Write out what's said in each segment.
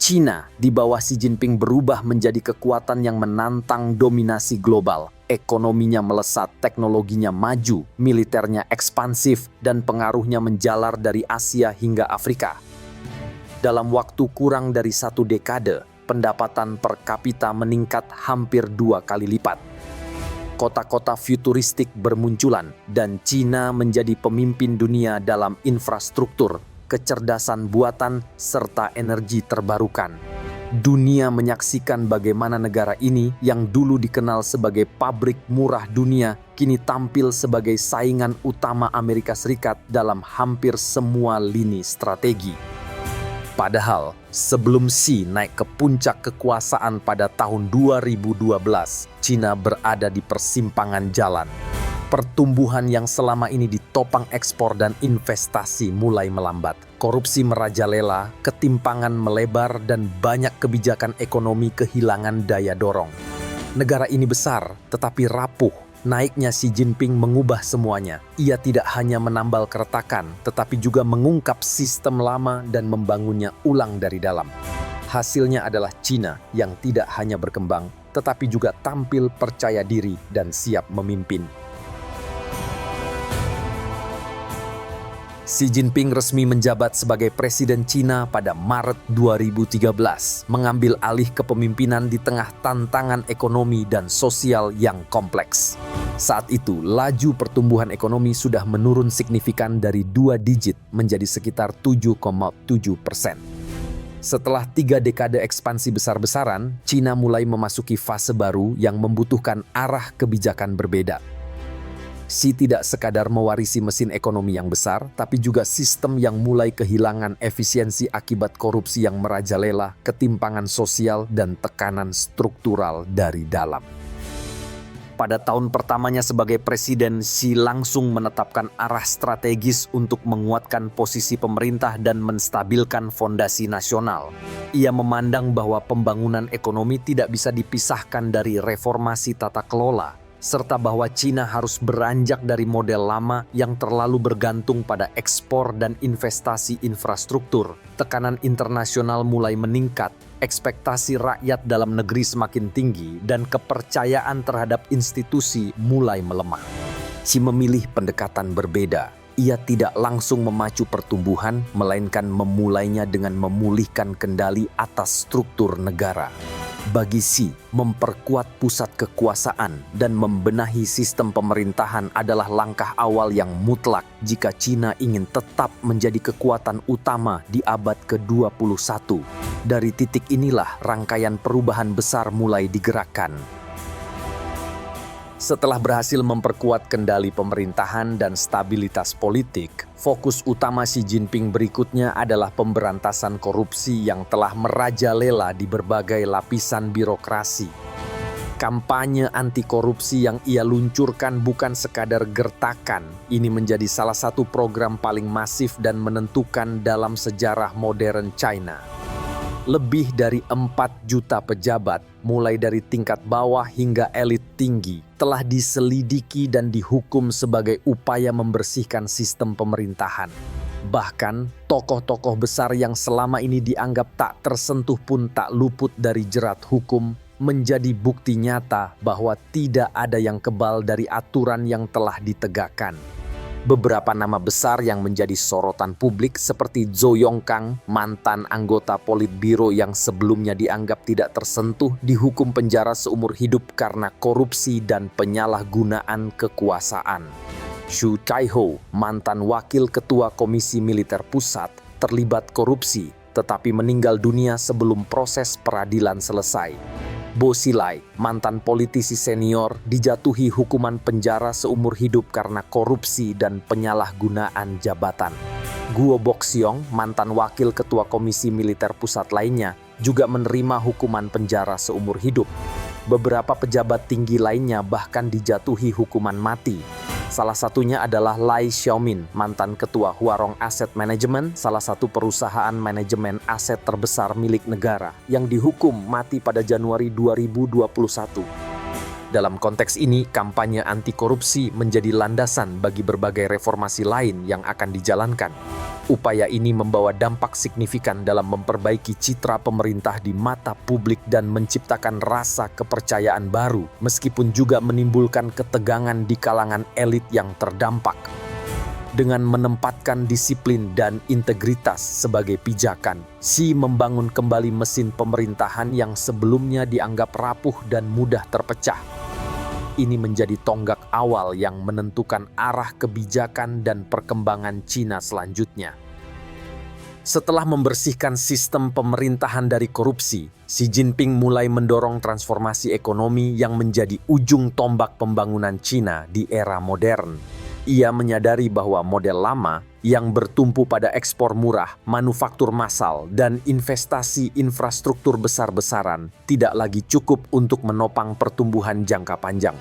China di bawah Xi Jinping berubah menjadi kekuatan yang menantang dominasi global. Ekonominya melesat, teknologinya maju, militernya ekspansif, dan pengaruhnya menjalar dari Asia hingga Afrika. Dalam waktu kurang dari 1 dekade, pendapatan per kapita meningkat hampir 2 kali lipat. Kota-kota futuristik bermunculan, dan China menjadi pemimpin dunia dalam infrastruktur, kecerdasan buatan, serta energi terbarukan. Dunia menyaksikan bagaimana negara ini yang dulu dikenal sebagai pabrik murah dunia, kini tampil sebagai saingan utama Amerika Serikat dalam hampir semua lini strategi. Padahal, sebelum Xi naik ke puncak kekuasaan pada tahun 2012, China berada di persimpangan jalan. Pertumbuhan yang selama ini ditopang ekspor dan investasi mulai melambat. Korupsi merajalela, ketimpangan melebar, dan banyak kebijakan ekonomi kehilangan daya dorong. Negara ini besar, tetapi rapuh. Naiknya Xi Jinping mengubah semuanya. Ia tidak hanya menambal keretakan, tetapi juga mengungkap sistem lama dan membangunnya ulang dari dalam. Hasilnya adalah China yang tidak hanya berkembang, tetapi juga tampil percaya diri dan siap memimpin. Xi Jinping resmi menjabat sebagai Presiden China pada Maret 2013, mengambil alih kepemimpinan di tengah tantangan ekonomi dan sosial yang kompleks. Saat itu, laju pertumbuhan ekonomi sudah menurun signifikan dari 2 digit menjadi sekitar 7,7%. Setelah 3 dekade ekspansi besar-besaran, China mulai memasuki fase baru yang membutuhkan arah kebijakan berbeda. Xi tidak sekadar mewarisi mesin ekonomi yang besar, tapi juga sistem yang mulai kehilangan efisiensi akibat korupsi yang merajalela, ketimpangan sosial, dan tekanan struktural dari dalam. Pada tahun pertamanya sebagai presiden, Xi langsung menetapkan arah strategis untuk menguatkan posisi pemerintah dan menstabilkan fondasi nasional. Ia memandang bahwa pembangunan ekonomi tidak bisa dipisahkan dari reformasi tata kelola, serta bahwa China harus beranjak dari model lama yang terlalu bergantung pada ekspor dan investasi infrastruktur. Tekanan internasional mulai meningkat, ekspektasi rakyat dalam negeri semakin tinggi, dan kepercayaan terhadap institusi mulai melemah. Xi memilih pendekatan berbeda. Ia tidak langsung memacu pertumbuhan, melainkan memulainya dengan memulihkan kendali atas struktur negara. Bagi Xi, memperkuat pusat kekuasaan dan membenahi sistem pemerintahan adalah langkah awal yang mutlak jika China ingin tetap menjadi kekuatan utama di abad ke-21. Dari titik inilah rangkaian perubahan besar mulai digerakkan. Setelah berhasil memperkuat kendali pemerintahan dan stabilitas politik, fokus utama Xi Jinping berikutnya adalah pemberantasan korupsi yang telah merajalela di berbagai lapisan birokrasi. Kampanye anti korupsi yang ia luncurkan bukan sekadar gertakan. Ini menjadi salah satu program paling masif dan menentukan dalam sejarah modern China. Lebih dari 4 juta pejabat, mulai dari tingkat bawah hingga elit tinggi, telah diselidiki dan dihukum sebagai upaya membersihkan sistem pemerintahan. Bahkan, tokoh-tokoh besar yang selama ini dianggap tak tersentuh pun tak luput dari jerat hukum, menjadi bukti nyata bahwa tidak ada yang kebal dari aturan yang telah ditegakkan. Beberapa nama besar yang menjadi sorotan publik seperti Zhou Yongkang, mantan anggota Politbiro yang sebelumnya dianggap tidak tersentuh, dihukum penjara seumur hidup karena korupsi dan penyalahgunaan kekuasaan. Xu Caihou, mantan wakil ketua Komisi Militer Pusat, terlibat korupsi, tetapi meninggal dunia sebelum proses peradilan selesai. Bo Xilai, mantan politisi senior, dijatuhi hukuman penjara seumur hidup karena korupsi dan penyalahgunaan jabatan. Guo Boxiong, mantan wakil ketua Komisi Militer Pusat lainnya, juga menerima hukuman penjara seumur hidup. Beberapa pejabat tinggi lainnya bahkan dijatuhi hukuman mati. Salah satunya adalah Lai Xiaomin, mantan ketua Huarong Asset Management, salah satu perusahaan manajemen aset terbesar milik negara, yang dihukum mati pada Januari 2021. Dalam konteks ini, kampanye anti korupsi menjadi landasan bagi berbagai reformasi lain yang akan dijalankan. Upaya ini membawa dampak signifikan dalam memperbaiki citra pemerintah di mata publik dan menciptakan rasa kepercayaan baru, meskipun juga menimbulkan ketegangan di kalangan elit yang terdampak. Dengan menempatkan disiplin dan integritas sebagai pijakan, Xi membangun kembali mesin pemerintahan yang sebelumnya dianggap rapuh dan mudah terpecah. Ini menjadi tonggak awal yang menentukan arah kebijakan dan perkembangan Cina selanjutnya. Setelah membersihkan sistem pemerintahan dari korupsi, Xi Jinping mulai mendorong transformasi ekonomi yang menjadi ujung tombak pembangunan Cina di era modern. Ia menyadari bahwa model lama yang bertumpu pada ekspor murah, manufaktur massal, dan investasi infrastruktur besar-besaran tidak lagi cukup untuk menopang pertumbuhan jangka panjang.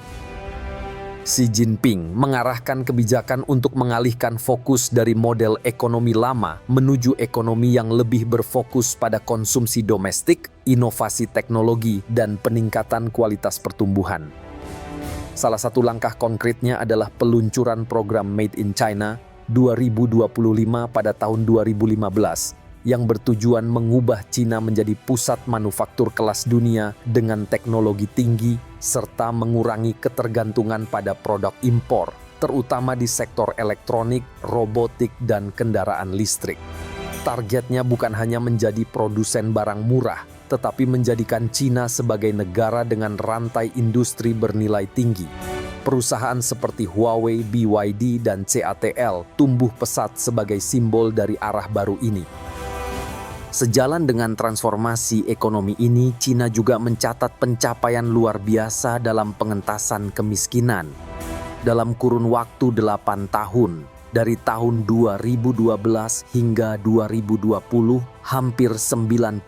Xi Jinping mengarahkan kebijakan untuk mengalihkan fokus dari model ekonomi lama menuju ekonomi yang lebih berfokus pada konsumsi domestik, inovasi teknologi, dan peningkatan kualitas pertumbuhan. Salah satu langkah konkretnya adalah peluncuran program Made in China 2025 pada tahun 2015 yang bertujuan mengubah Cina menjadi pusat manufaktur kelas dunia dengan teknologi tinggi serta mengurangi ketergantungan pada produk impor, terutama di sektor elektronik, robotik, dan kendaraan listrik. Targetnya bukan hanya menjadi produsen barang murah, tetapi menjadikan Cina sebagai negara dengan rantai industri bernilai tinggi. Perusahaan seperti Huawei, BYD, dan CATL tumbuh pesat sebagai simbol dari arah baru ini. Sejalan dengan transformasi ekonomi ini, Cina juga mencatat pencapaian luar biasa dalam pengentasan kemiskinan. Dalam kurun waktu 8 tahun, dari tahun 2012 hingga 2020, hampir 99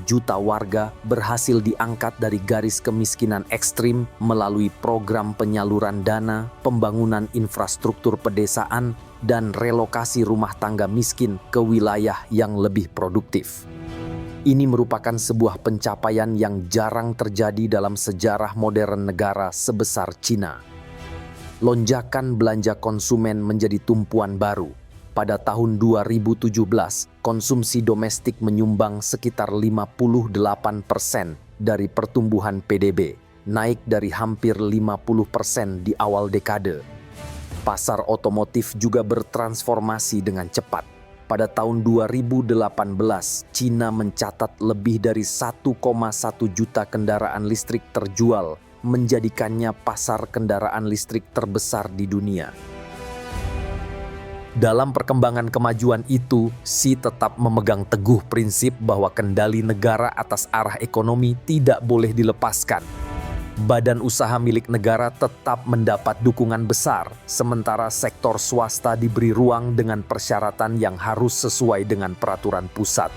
juta warga berhasil diangkat dari garis kemiskinan ekstrim melalui program penyaluran dana, pembangunan infrastruktur pedesaan, dan relokasi rumah tangga miskin ke wilayah yang lebih produktif. Ini merupakan sebuah pencapaian yang jarang terjadi dalam sejarah modern negara sebesar Cina. Lonjakan belanja konsumen menjadi tumpuan baru. Pada tahun 2017, konsumsi domestik menyumbang sekitar 58% dari pertumbuhan PDB, naik dari hampir 50% di awal dekade. Pasar otomotif juga bertransformasi dengan cepat. Pada tahun 2018, Cina mencatat lebih dari 1,1 juta kendaraan listrik terjual, menjadikannya pasar kendaraan listrik terbesar di dunia. Dalam perkembangan kemajuan itu, Xi tetap memegang teguh prinsip bahwa kendali negara atas arah ekonomi tidak boleh dilepaskan. Badan usaha milik negara tetap mendapat dukungan besar, sementara sektor swasta diberi ruang dengan persyaratan yang harus sesuai dengan peraturan pusat.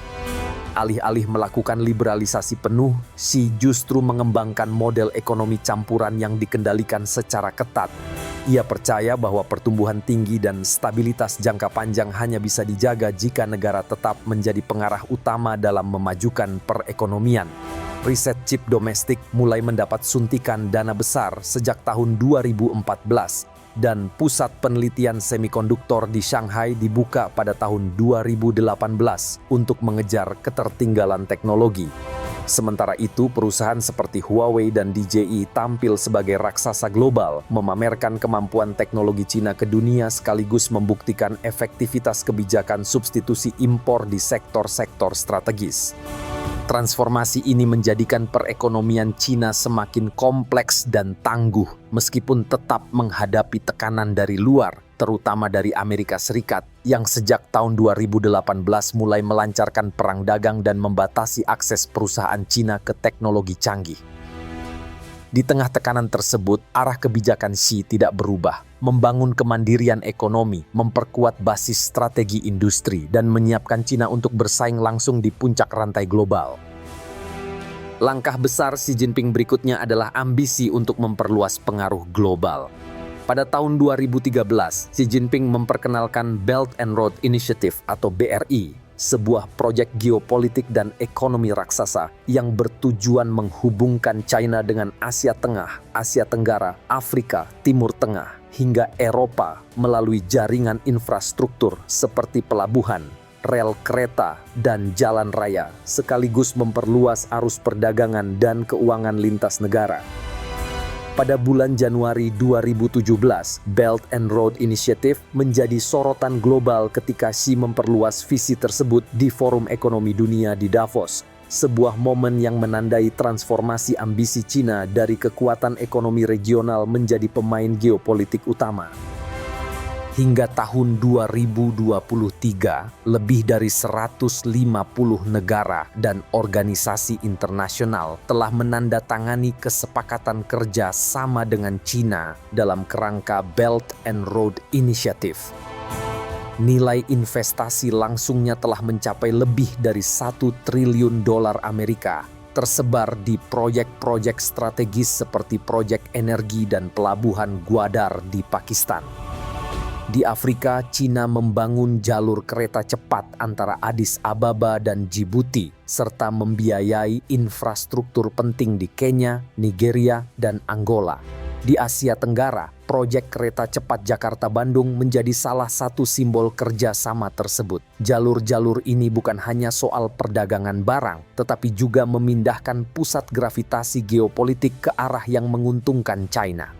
Alih-alih melakukan liberalisasi penuh, Xi justru mengembangkan model ekonomi campuran yang dikendalikan secara ketat. Ia percaya bahwa pertumbuhan tinggi dan stabilitas jangka panjang hanya bisa dijaga jika negara tetap menjadi pengarah utama dalam memajukan perekonomian. Riset chip domestik mulai mendapat suntikan dana besar sejak tahun 2014. Dan pusat penelitian semikonduktor di Shanghai dibuka pada tahun 2018 untuk mengejar ketertinggalan teknologi. Sementara itu, perusahaan seperti Huawei dan DJI tampil sebagai raksasa global, memamerkan kemampuan teknologi Cina ke dunia sekaligus membuktikan efektivitas kebijakan substitusi impor di sektor-sektor strategis. Transformasi ini menjadikan perekonomian Cina semakin kompleks dan tangguh, meskipun tetap menghadapi tekanan dari luar, terutama dari Amerika Serikat, yang sejak tahun 2018 mulai melancarkan perang dagang dan membatasi akses perusahaan Cina ke teknologi canggih. Di tengah tekanan tersebut, arah kebijakan Xi tidak berubah, membangun kemandirian ekonomi, memperkuat basis strategi industri, dan menyiapkan Cina untuk bersaing langsung di puncak rantai global. Langkah besar Xi Jinping berikutnya adalah ambisi untuk memperluas pengaruh global. Pada tahun 2013, Xi Jinping memperkenalkan Belt and Road Initiative atau BRI, sebuah proyek geopolitik dan ekonomi raksasa yang bertujuan menghubungkan China dengan Asia Tengah, Asia Tenggara, Afrika, Timur Tengah, hingga Eropa melalui jaringan infrastruktur seperti pelabuhan, rel kereta, dan jalan raya, sekaligus memperluas arus perdagangan dan keuangan lintas negara. Pada bulan Januari 2017, Belt and Road Initiative menjadi sorotan global ketika Xi memperluas visi tersebut di Forum Ekonomi Dunia di Davos, sebuah momen yang menandai transformasi ambisi Cina dari kekuatan ekonomi regional menjadi pemain geopolitik utama. Hingga tahun 2023, lebih dari 150 negara dan organisasi internasional telah menandatangani kesepakatan kerja sama dengan Cina dalam kerangka Belt and Road Initiative. Nilai investasi langsungnya telah mencapai lebih dari $1 triliun Amerika, tersebar di proyek-proyek strategis seperti proyek energi dan pelabuhan Gwadar di Pakistan. Di Afrika, Cina membangun jalur kereta cepat antara Addis Ababa dan Djibouti, serta membiayai infrastruktur penting di Kenya, Nigeria, dan Angola. Di Asia Tenggara, proyek kereta cepat Jakarta-Bandung menjadi salah satu simbol kerjasama tersebut. Jalur-jalur ini bukan hanya soal perdagangan barang, tetapi juga memindahkan pusat gravitasi geopolitik ke arah yang menguntungkan China.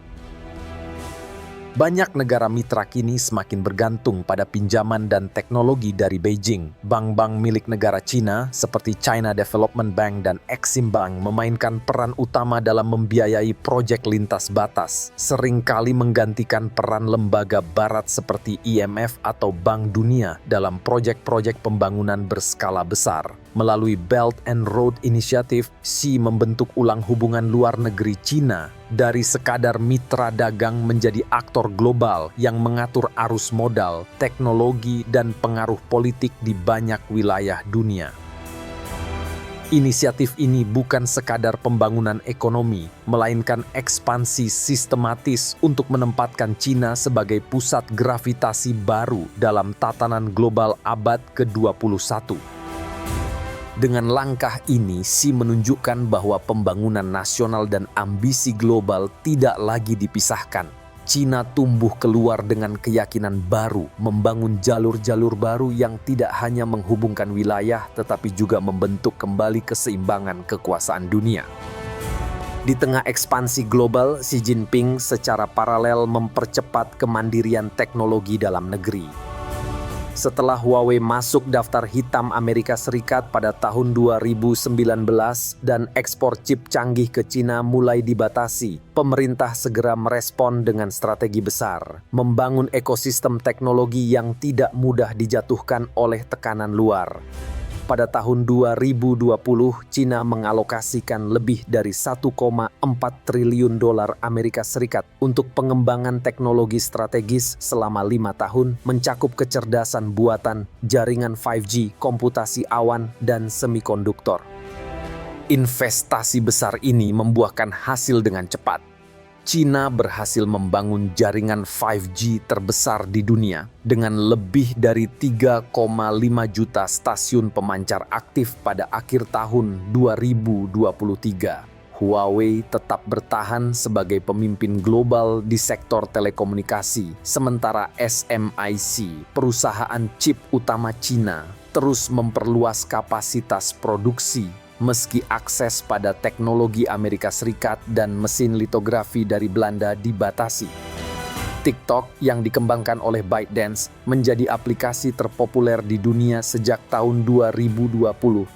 Banyak negara mitra kini semakin bergantung pada pinjaman dan teknologi dari Beijing. Bank-bank milik negara Cina seperti China Development Bank dan Exim Bank memainkan peran utama dalam membiayai proyek lintas batas, seringkali menggantikan peran lembaga barat seperti IMF atau Bank Dunia dalam proyek-proyek pembangunan berskala besar. Melalui Belt and Road Initiative, Xi membentuk ulang hubungan luar negeri Cina dari sekadar mitra dagang menjadi aktor global yang mengatur arus modal, teknologi, dan pengaruh politik di banyak wilayah dunia. Inisiatif ini bukan sekadar pembangunan ekonomi, melainkan ekspansi sistematis untuk menempatkan Cina sebagai pusat gravitasi baru dalam tatanan global abad ke-21. Dengan langkah ini, Xi menunjukkan bahwa pembangunan nasional dan ambisi global tidak lagi dipisahkan. Cina tumbuh keluar dengan keyakinan baru, membangun jalur-jalur baru yang tidak hanya menghubungkan wilayah, tetapi juga membentuk kembali keseimbangan kekuasaan dunia. Di tengah ekspansi global, Xi Jinping secara paralel mempercepat kemandirian teknologi dalam negeri. Setelah Huawei masuk daftar hitam Amerika Serikat pada tahun 2019 dan ekspor chip canggih ke Cina mulai dibatasi, pemerintah segera merespon dengan strategi besar, membangun ekosistem teknologi yang tidak mudah dijatuhkan oleh tekanan luar. Pada tahun 2020, Cina mengalokasikan lebih dari $1,4 triliun Amerika Serikat untuk pengembangan teknologi strategis selama 5 tahun, mencakup kecerdasan buatan, jaringan 5G, komputasi awan, dan semikonduktor. Investasi besar ini membuahkan hasil dengan cepat. Cina berhasil membangun jaringan 5G terbesar di dunia dengan lebih dari 3,5 juta stasiun pemancar aktif pada akhir tahun 2023. Huawei tetap bertahan sebagai pemimpin global di sektor telekomunikasi, sementara SMIC, perusahaan chip utama Cina, terus memperluas kapasitas produksi meski akses pada teknologi Amerika Serikat dan mesin litografi dari Belanda dibatasi. TikTok yang dikembangkan oleh ByteDance menjadi aplikasi terpopuler di dunia sejak tahun 2020,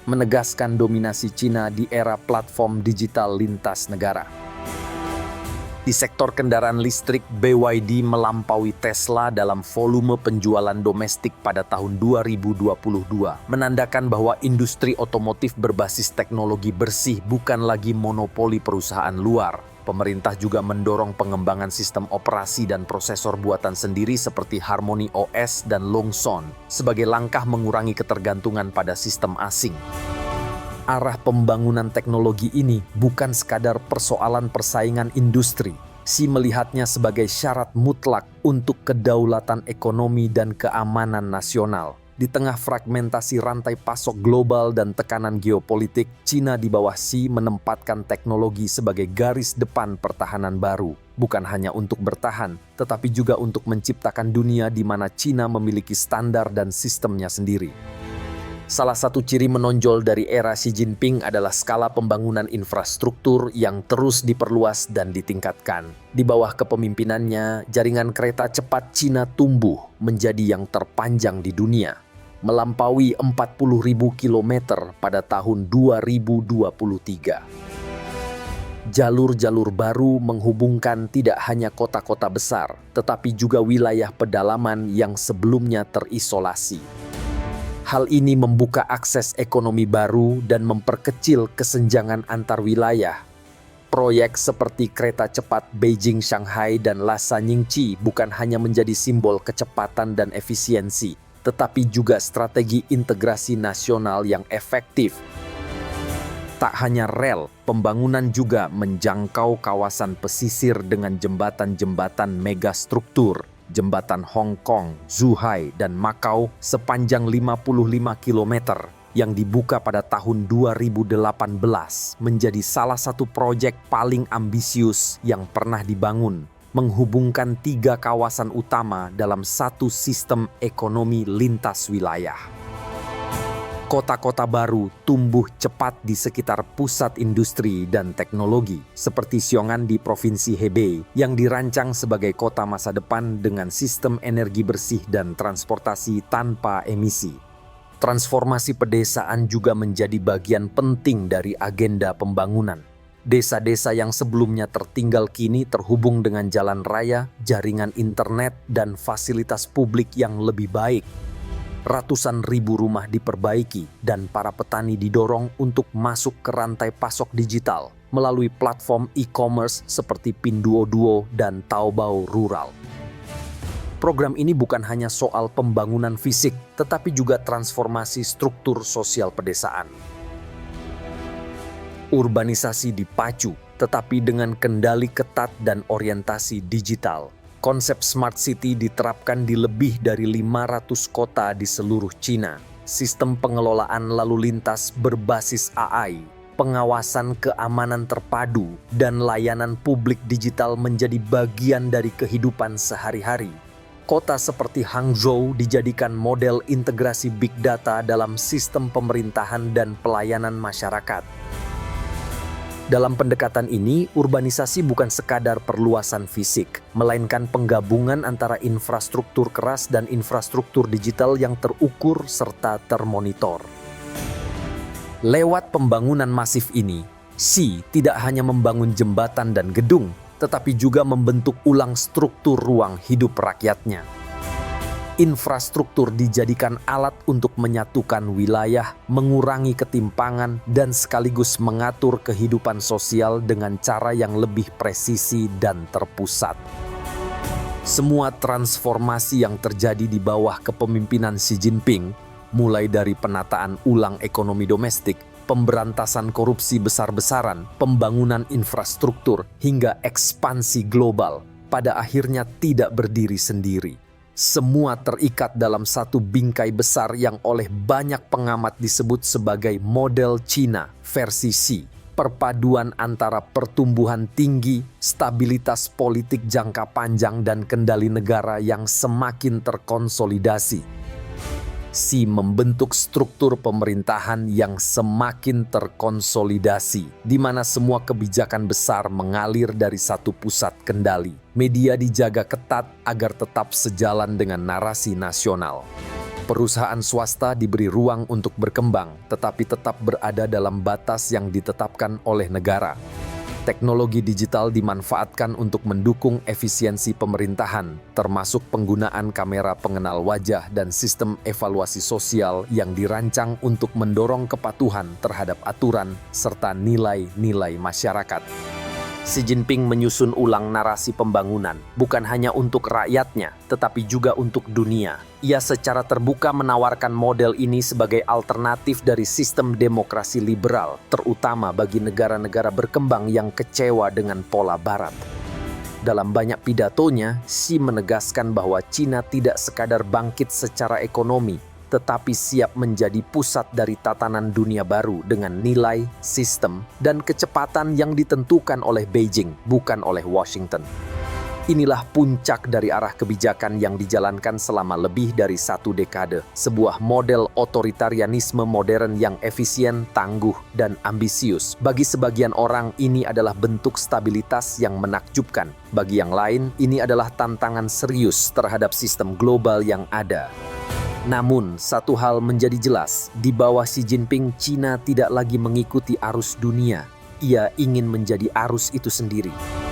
menegaskan dominasi Cina di era platform digital lintas negara. Di sektor kendaraan listrik, BYD melampaui Tesla dalam volume penjualan domestik pada tahun 2022, menandakan bahwa industri otomotif berbasis teknologi bersih bukan lagi monopoli perusahaan luar. Pemerintah juga mendorong pengembangan sistem operasi dan prosesor buatan sendiri seperti Harmony OS dan Longson sebagai langkah mengurangi ketergantungan pada sistem asing. Arah pembangunan teknologi ini bukan sekadar persoalan persaingan industri. Xi melihatnya sebagai syarat mutlak untuk kedaulatan ekonomi dan keamanan nasional. Di tengah fragmentasi rantai pasok global dan tekanan geopolitik, Cina di bawah Xi menempatkan teknologi sebagai garis depan pertahanan baru. Bukan hanya untuk bertahan, tetapi juga untuk menciptakan dunia di mana Cina memiliki standar dan sistemnya sendiri. Salah satu ciri menonjol dari era Xi Jinping adalah skala pembangunan infrastruktur yang terus diperluas dan ditingkatkan. Di bawah kepemimpinannya, jaringan kereta cepat Cina tumbuh menjadi yang terpanjang di dunia, melampaui 40.000 kilometer pada tahun 2023. Jalur-jalur baru menghubungkan tidak hanya kota-kota besar, tetapi juga wilayah pedalaman yang sebelumnya terisolasi. Hal ini membuka akses ekonomi baru dan memperkecil kesenjangan antar wilayah. Proyek seperti kereta cepat Beijing-Shanghai dan Lhasa-Nyingchi bukan hanya menjadi simbol kecepatan dan efisiensi, tetapi juga strategi integrasi nasional yang efektif. Tak hanya rel, pembangunan juga menjangkau kawasan pesisir dengan jembatan-jembatan megastruktur. Jembatan Hong Kong, Zhuhai, dan Macau sepanjang 55 km yang dibuka pada tahun 2018 menjadi salah satu proyek paling ambisius yang pernah dibangun, menghubungkan 3 kawasan utama dalam satu sistem ekonomi lintas wilayah. Kota-kota baru tumbuh cepat di sekitar pusat industri dan teknologi, seperti Xiong'an di Provinsi Hebei yang dirancang sebagai kota masa depan dengan sistem energi bersih dan transportasi tanpa emisi. Transformasi pedesaan juga menjadi bagian penting dari agenda pembangunan. Desa-desa yang sebelumnya tertinggal kini terhubung dengan jalan raya, jaringan internet, dan fasilitas publik yang lebih baik. Ratusan ribu rumah diperbaiki dan para petani didorong untuk masuk ke rantai pasok digital melalui platform e-commerce seperti Pinduoduo dan Taobao Rural. Program ini bukan hanya soal pembangunan fisik, tetapi juga transformasi struktur sosial pedesaan. Urbanisasi dipacu, tetapi dengan kendali ketat dan orientasi digital. Konsep Smart City diterapkan di lebih dari 500 kota di seluruh Cina. Sistem pengelolaan lalu lintas berbasis AI, pengawasan keamanan terpadu, dan layanan publik digital menjadi bagian dari kehidupan sehari-hari. Kota seperti Hangzhou dijadikan model integrasi big data dalam sistem pemerintahan dan pelayanan masyarakat. Dalam pendekatan ini, urbanisasi bukan sekadar perluasan fisik, melainkan penggabungan antara infrastruktur keras dan infrastruktur digital yang terukur serta termonitor. Lewat pembangunan masif ini, Xi tidak hanya membangun jembatan dan gedung, tetapi juga membentuk ulang struktur ruang hidup rakyatnya. Infrastruktur dijadikan alat untuk menyatukan wilayah, mengurangi ketimpangan, dan sekaligus mengatur kehidupan sosial dengan cara yang lebih presisi dan terpusat. Semua transformasi yang terjadi di bawah kepemimpinan Xi Jinping, mulai dari penataan ulang ekonomi domestik, pemberantasan korupsi besar-besaran, pembangunan infrastruktur, hingga ekspansi global, pada akhirnya tidak berdiri sendiri. Semua terikat dalam satu bingkai besar yang oleh banyak pengamat disebut sebagai model Cina versi Xi. Perpaduan antara pertumbuhan tinggi, stabilitas politik jangka panjang, dan kendali negara yang semakin terkonsolidasi. Xi membentuk struktur pemerintahan yang semakin terkonsolidasi, di mana semua kebijakan besar mengalir dari satu pusat kendali. Media dijaga ketat agar tetap sejalan dengan narasi nasional. Perusahaan swasta diberi ruang untuk berkembang, tetapi tetap berada dalam batas yang ditetapkan oleh negara. Teknologi digital dimanfaatkan untuk mendukung efisiensi pemerintahan, termasuk penggunaan kamera pengenal wajah dan sistem evaluasi sosial yang dirancang untuk mendorong kepatuhan terhadap aturan serta nilai-nilai masyarakat. Xi Jinping menyusun ulang narasi pembangunan, bukan hanya untuk rakyatnya, tetapi juga untuk dunia. Ia secara terbuka menawarkan model ini sebagai alternatif dari sistem demokrasi liberal, terutama bagi negara-negara berkembang yang kecewa dengan pola Barat. Dalam banyak pidatonya, Xi menegaskan bahwa Cina tidak sekadar bangkit secara ekonomi, tetapi siap menjadi pusat dari tatanan dunia baru dengan nilai, sistem, dan kecepatan yang ditentukan oleh Beijing, bukan oleh Washington. Inilah puncak dari arah kebijakan yang dijalankan selama lebih dari 1 dekade. Sebuah model otoritarianisme modern yang efisien, tangguh, dan ambisius. Bagi sebagian orang, ini adalah bentuk stabilitas yang menakjubkan. Bagi yang lain, ini adalah tantangan serius terhadap sistem global yang ada. Namun, satu hal menjadi jelas, di bawah Xi Jinping, Cina tidak lagi mengikuti arus dunia. Ia ingin menjadi arus itu sendiri.